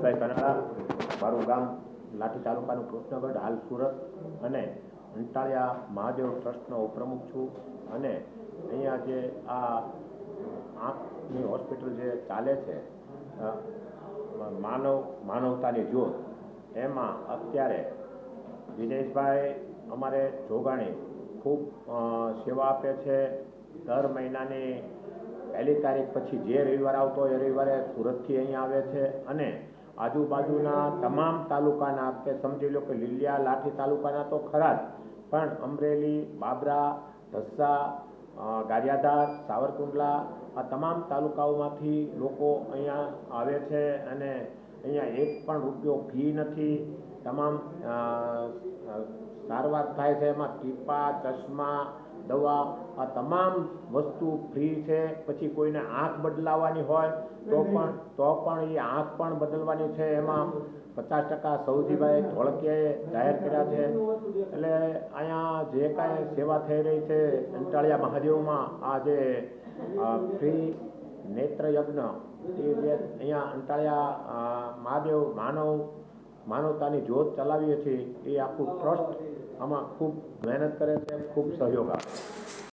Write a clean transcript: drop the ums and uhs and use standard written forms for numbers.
હર્ષભાઈ કનાડા, મારું ગામ લાઠી તાલુકાનું કૃષ્ણગઢ, હાલ સુરત, અને અંટાળિયા મહાદેવ ટ્રસ્ટનો ઉપપ્રમુખ છું. અને અહીંયા જે આ આંખની હોસ્પિટલ જે ચાલે છે, માનવતાની જ્યોત, એમાં અત્યારે દિનેશભાઈ અમારે જોગાણી ખૂબ સેવા આપે છે. દર મહિનાની પહેલી તારીખ પછી જે રવિવાર આવતો હોય એ રવિવારે સુરતથી અહીંયા આવે છે. અને આજુબાજુના તમામ તાલુકાના, કે સમજી લો કે લીલિયા લાઠી તાલુકાના તો ખરા જ, પણ અમરેલી, બાબરા, ઢસા, ગારિયાધાર, સાવરકુંડલા, આ તમામ તાલુકાઓમાંથી લોકો અહીંયા આવે છે. અને અહીંયા એક પણ રૂપિયો ફી નથી. તમામ સારવાર થાય છે. એમાં ટીપા, ચશ્મા, દવા, આ તમામ વસ્તુ ફ્રી છે. પછી કોઈને આંખ બદલાવાની હોય તો પણ એ આંખ પણ બદલવાની છે. એમાં 50% સૌજીભાઈ ધોળકિયાએ જાહેર કર્યા છે. એટલે અહીંયા જે કાંઈ સેવા થઈ રહી છે અંટાળિયા મહાદેવમાં, આ જે ફ્રી નેત્ર યજ્ઞ, એ જે અહીંયા અંટાળિયા મહાદેવ માનવતાની જ્યોત ચલાવીએ છીએ, એ આખું ટ્રસ્ટ આમાં ખૂબ મહેનત કરે છે, ખૂબ સહયોગ આપે છે.